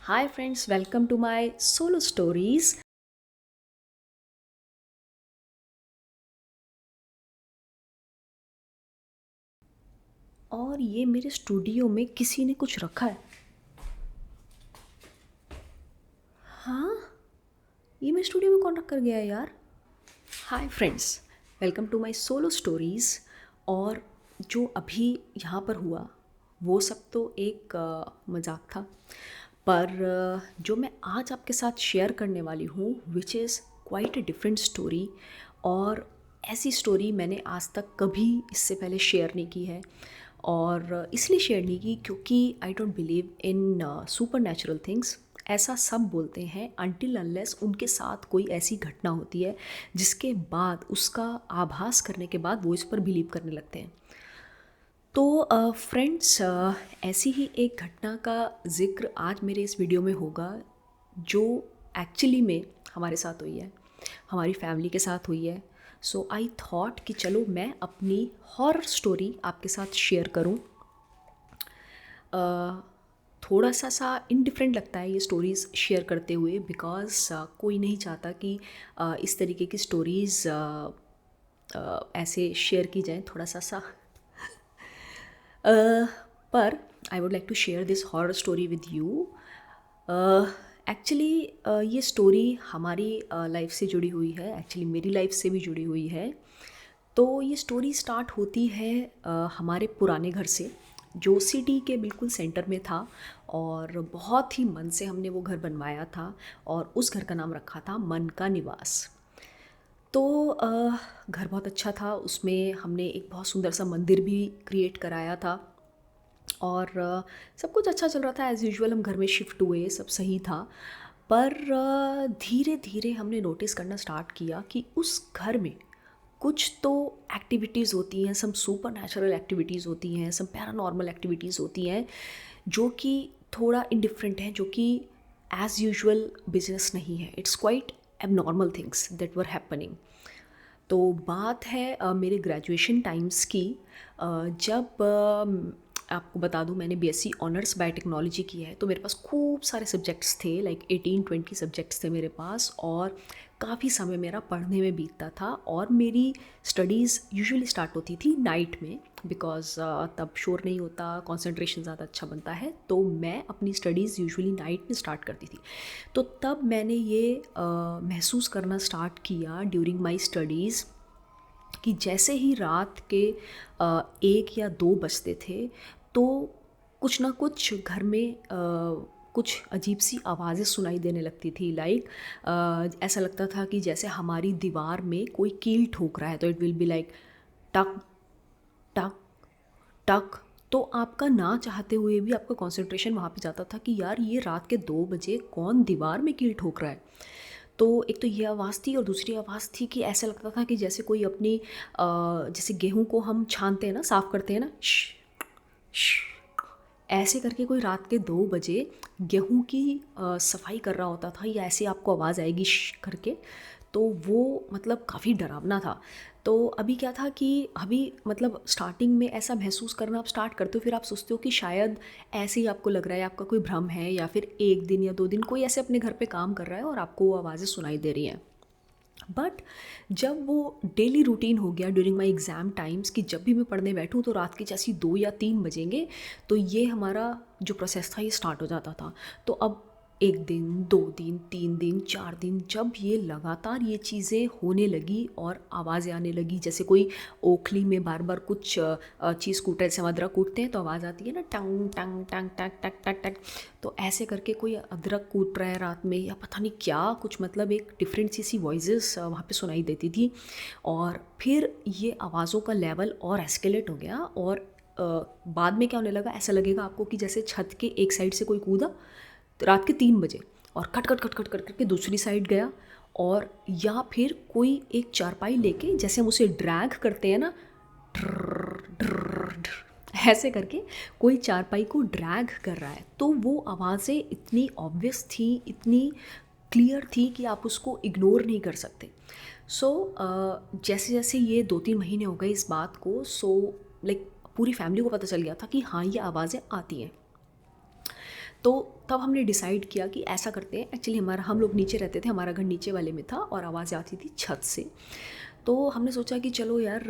Hi friends, welcome to my solo stories. और ये मेरे स्टूडियो में किसी ने कुछ रखा है। हाँ, ये मेरे स्टूडियो में कौन रख कर गया है यार। Hi friends, welcome to my solo stories. और जो अभी यहाँ पर हुआ वो सब तो एक मजाक था। पर जो मैं आज आपके साथ शेयर करने वाली हूँ which is quite a different story. और ऐसी स्टोरी मैंने आज तक कभी इससे पहले शेयर नहीं की है। और इसलिए शेयर नहीं की क्योंकि I don't believe in super natural things. ऐसा सब बोलते हैं अनटिल अनलेस उनके साथ कोई ऐसी घटना होती है जिसके बाद उसका आभास करने के बाद वो इस पर बिलीव करने लगते हैं। तो फ्रेंड्स, ऐसी ही एक घटना का ज़िक्र आज मेरे इस वीडियो में होगा जो एक्चुअली में हमारे साथ हुई है, हमारी फैमिली के साथ हुई है। सो आई थॉट कि चलो मैं अपनी हॉरर स्टोरी आपके साथ शेयर करूं। थोड़ा सा इनडिफरेंट लगता है ये स्टोरीज़ शेयर करते हुए बिकॉज़ कोई नहीं चाहता कि इस तरीके की स्टोरीज़ ऐसे शेयर की जाएं थोड़ा सा। पर I would like to share this horror story with you. Actually ये स्टोरी हमारी लाइफ से जुड़ी हुई है, एक्चुअली मेरी लाइफ से भी जुड़ी हुई है। तो ये स्टोरी स्टार्ट होती है हमारे पुराने घर से जो सिटी के बिल्कुल सेंटर में था। और बहुत ही मन से हमने वो घर बनवाया था और उस घर का नाम रखा था मन का निवास। तो घर बहुत अच्छा था, उसमें हमने एक बहुत सुंदर सा मंदिर भी क्रिएट कराया था। और सब कुछ अच्छा चल रहा था एज़ यूजुअल। हम घर में शिफ्ट हुए, सब सही था। पर धीरे धीरे हमने नोटिस करना स्टार्ट किया कि उस घर में कुछ तो एक्टिविटीज़ होती हैं, सम सुपर नेचुरल एक्टिविटीज़ होती हैं, सम पैरानॉर्मल एक्टिविटीज़ होती हैं जो कि थोड़ा इनडिफरेंट हैं, जो कि एज़ यूजुअल बिजनेस नहीं है। It's quite abnormal things that were happening. तो बात है मेरे ग्रेजुएशन टाइम्स की। जब आपको बता दूं मैंने बीएससी ऑनर्स बायोटेक्नोलॉजी की है, तो मेरे पास खूब सारे सब्जेक्ट्स थे, लाइक 18-20 सब्जेक्ट्स थे मेरे पास। और काफ़ी समय मेरा पढ़ने में बीतता था और मेरी स्टडीज़ यूजुअली स्टार्ट होती थी नाइट में बिकॉज़ तब शोर नहीं होता, कंसंट्रेशन ज़्यादा अच्छा बनता है। तो मैं अपनी स्टडीज़ यूजुअली नाइट में स्टार्ट करती थी। तो तब मैंने ये महसूस करना स्टार्ट किया ड्यूरिंग माय स्टडीज़ कि जैसे ही रात के 1 या 2 बजते थे तो कुछ ना कुछ घर में कुछ अजीब सी आवाज़ें सुनाई देने लगती थी। लाइक ऐसा लगता था कि जैसे हमारी दीवार में कोई कील ठोक रहा है। तो इट विल बी लाइक टक टक टक। तो आपका ना चाहते हुए भी आपका कंसंट्रेशन वहाँ पे जाता था कि यार ये रात के 2 बजे कौन दीवार में कील ठोक रहा है। तो एक तो ये आवाज़ थी और दूसरी आवाज़ थी कि ऐसा लगता था कि जैसे कोई अपनी जैसे गेहूं को हम छानते हैं ना, साफ़ करते हैं ना, श, ऐसे करके कोई रात के 2 बजे गेहूं की सफाई कर रहा होता था, या ऐसे आपको आवाज़ आएगी करके। तो वो मतलब काफ़ी डरावना था। तो अभी क्या था कि अभी मतलब स्टार्टिंग में ऐसा महसूस करना आप स्टार्ट करते हो, फिर आप सोचते हो कि शायद ऐसे ही आपको लग रहा है, आपका कोई भ्रम है, या फिर 1 दिन या 2 दिन कोई ऐसे अपने घर पे काम कर रहा है और आपको वो आवाज़ें सुनाई दे रही हैं। बट जब वो डेली रूटीन हो गया ड्यूरिंग माई एग्ज़ाम टाइम्स कि जब भी मैं पढ़ने बैठूँ तो रात के जैसे 2 या 3 बजेंगे, तो ये हमारा जो प्रोसेस था ये स्टार्ट हो जाता था। तो अब 1 दिन, 2 दिन, 3 दिन, 4 दिन, जब ये लगातार ये चीज़ें होने लगी और आवाज़ें आने लगी, जैसे कोई ओखली में बार बार कुछ चीज़ कूट रहे, जैसे हम अदरक कूटते हैं तो आवाज़ आती है ना, टंग टंग टंग टंग टंग टंग टंग। तो ऐसे करके कोई अदरक कूट रहा है रात में, या पता नहीं क्या कुछ, मतलब एक डिफरेंट सी वॉइसेस वहाँ पे सुनाई देती थी। और फिर ये आवाज़ों का लेवल और एस्केलेट हो गया। और बाद में क्या होने लगा, ऐसा लगेगा आपको कि जैसे छत के एक साइड से कोई कूदा रात के 3 बजे और खट खट खट खट खट करके दूसरी साइड गया। और या फिर कोई एक चारपाई लेके, जैसे हम उसे ड्रैग करते हैं ना, ऐसे करके कोई चारपाई को ड्रैग कर रहा है। तो वो आवाज़ें इतनी ऑब्वियस थी, इतनी क्लियर थी कि आप उसको इग्नोर नहीं कर सकते। सो जैसे जैसे ये 2-3 महीने हो गए इस बात को, सो लाइक पूरी फैमिली को पता चल गया था कि हाँ ये आवाज़ें आती हैं। तो तब हमने डिसाइड किया कि ऐसा करते हैं, एक्चुअली हम लोग नीचे रहते थे, हमारा घर नीचे वाले में था और आवाज़ आती थी छत से। तो हमने सोचा कि चलो यार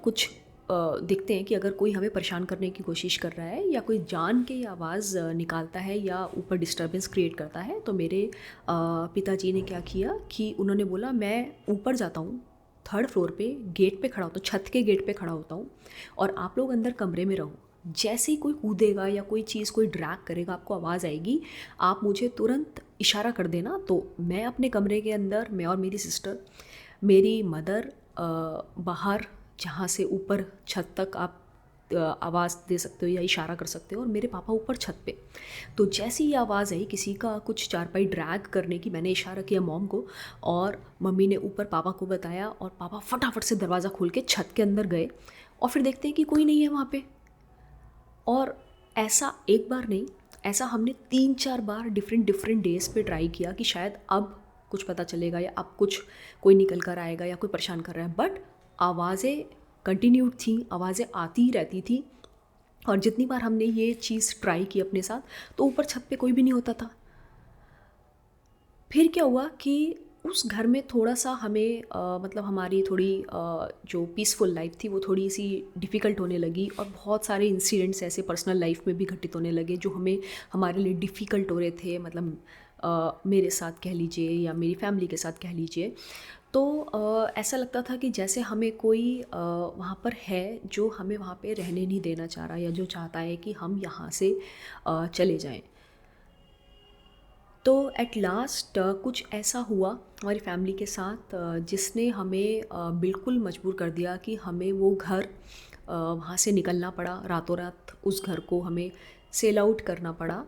कुछ देखते हैं कि अगर कोई हमें परेशान करने की कोशिश कर रहा है या कोई जान के ये आवाज़ निकालता है या ऊपर डिस्टरबेंस क्रिएट करता है। तो मेरे पिताजी ने क्या किया कि उन्होंने बोला मैं ऊपर जाता हूँ, थर्ड फ्लोर पे गेट पे खड़ा होता हूँ, छत के गेट पे खड़ा होता हूँ और आप लोग अंदर कमरे में रहो। जैसे ही कोई कूदेगा या कोई चीज़ कोई ड्रैग करेगा, आपको आवाज़ आएगी, आप मुझे तुरंत इशारा कर देना। तो मैं अपने कमरे के अंदर, मैं और मेरी सिस्टर, मेरी मदर बाहर जहाँ से ऊपर छत तक आप आवाज़ दे सकते हो या इशारा कर सकते हो, और मेरे पापा ऊपर छत पे। तो जैसी ये आवाज़ आई किसी का कुछ चारपाई ड्रैग करने की, मैंने इशारा किया मॉम को और मम्मी ने ऊपर पापा को बताया और पापा फटाफट से दरवाज़ा खोल के छत के अंदर गए और फिर देखते हैं कि कोई नहीं है वहाँ पे। और ऐसा एक बार नहीं, ऐसा हमने 3-4 बार डिफरेंट डेज़ पे ट्राई किया कि शायद अब कुछ पता चलेगा या अब कुछ कोई निकल कर आएगा या कोई परेशान कर रहा है, बट आवाज़ें कंटिन्यूड थी, आवाज़ें आती ही रहती थी। और जितनी बार हमने ये चीज़ ट्राई की अपने साथ, तो ऊपर छत पे कोई भी नहीं होता था। फिर क्या हुआ कि उस घर में थोड़ा सा हमें मतलब हमारी थोड़ी जो पीसफुल लाइफ थी वो थोड़ी सी डिफ़िकल्ट होने लगी और बहुत सारे इंसिडेंट्स ऐसे पर्सनल लाइफ में भी घटित होने लगे जो हमें हमारे लिए डिफ़िकल्ट हो रहे थे। मतलब मेरे साथ कह लीजिए या मेरी फैमिली के साथ कह लीजिए। तो ऐसा लगता था कि जैसे हमें कोई वहाँ पर है जो हमें वहाँ पे रहने नहीं देना चाह रहा या जो चाहता है कि हम यहाँ से चले जाएं। तो एट लास्ट कुछ ऐसा हुआ हमारी फैमिली के साथ जिसने हमें बिल्कुल मजबूर कर दिया कि हमें वो घर वहाँ से निकलना पड़ा। रातों रात उस घर को हमें सेल आउट करना पड़ा।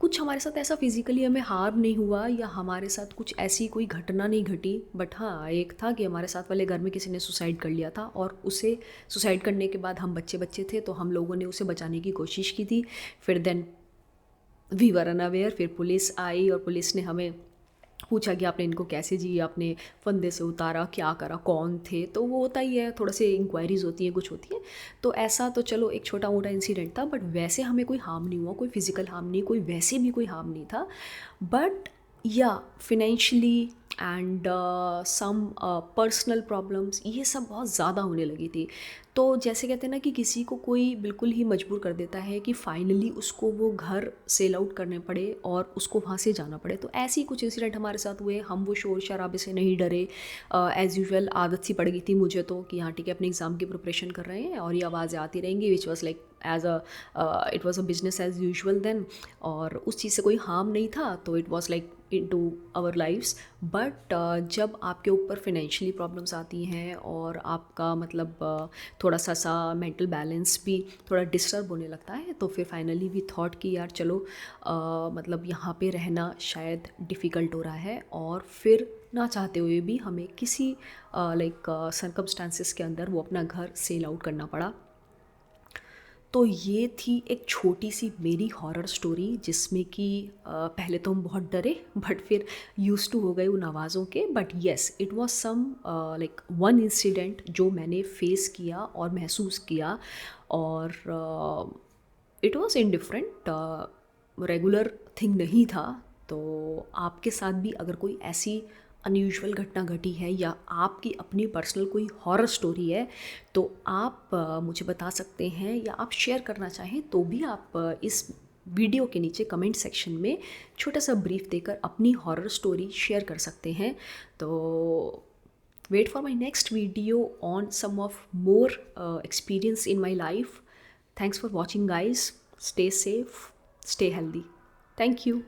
कुछ हमारे साथ ऐसा फिज़िकली हमें हार्म नहीं हुआ या हमारे साथ कुछ ऐसी कोई घटना नहीं घटी, बट हाँ एक था कि हमारे साथ वाले घर में किसी ने सुसाइड कर लिया था और उसे सुसाइड करने के बाद हम बच्चे बच्चे थे तो हम लोगों ने उसे बचाने की कोशिश की थी। फिर देन वी वर अनअवेयर। फिर पुलिस आई और पुलिस ने हमें पूछा कि आपने इनको कैसे जी, आपने फंदे से उतारा, क्या करा, कौन थे। तो वो होता ही है, थोड़ा से इंक्वायरीज़ होती हैं, कुछ होती है। तो ऐसा तो चलो एक छोटा मोटा इंसिडेंट था, बट वैसे हमें कोई हार्म नहीं हुआ, कोई फिज़िकल हार्म नहीं, कोई वैसे भी कोई हार्म नहीं था। बट या financially and some personal problems ये सब बहुत ज़्यादा होने लगी थी। तो जैसे कहते हैं ना कि किसी को कोई बिल्कुल ही मजबूर कर देता है कि फाइनली उसको वो घर सेल आउट करने पड़े और उसको वहाँ से जाना पड़े। तो ऐसे ही कुछ इंसिडेंट हमारे साथ हुए। हम वो शोर शराबे से नहीं डरे। एज़ यूजुअल आदत सी पड़ गई थी मुझे तो कि हाँ ठीक है, अपने एग्ज़ाम की प्रिपरेशन कर रहे हैं और ये आवाज़ें आती रहेंगी, which was like as it was a business as usual then. और उस चीज़ से कोई हार्म नहीं था, तो it was like into our lifes. But जब आपके ऊपर फाइनेंशियली प्रॉब्लम्स आती हैं और आपका मतलब थोड़ा सा मेंटल बैलेंस भी थोड़ा डिस्टर्ब होने लगता है, तो फिर फाइनली वी थॉट कि यार चलो मतलब यहाँ पे रहना शायद डिफ़िकल्ट हो रहा है। और फिर ना चाहते हुए भी हमें किसी लाइक सर्कमस्टांसिस के अंदर वो अपना घर सेल आउट करना पड़ा। तो ये थी एक छोटी सी मेरी हॉरर स्टोरी जिसमें कि पहले तो हम बहुत डरे बट फिर यूज टू हो गए उन आवाज़ों के। But yes, it was some like one incident जो मैंने फेस किया और महसूस किया। और it was indifferent, regular thing नहीं था। तो आपके साथ भी अगर कोई ऐसी अनयूजुअल घटना घटी है या आपकी अपनी पर्सनल कोई हॉरर स्टोरी है, तो आप मुझे बता सकते हैं या आप शेयर करना चाहें तो भी आप इस वीडियो के नीचे कमेंट सेक्शन में छोटा सा ब्रीफ देकर अपनी हॉरर स्टोरी शेयर कर सकते हैं। तो wait for my next video on some of more experience in my life. Thanks for watching guys. Stay safe, stay healthy. Thank you.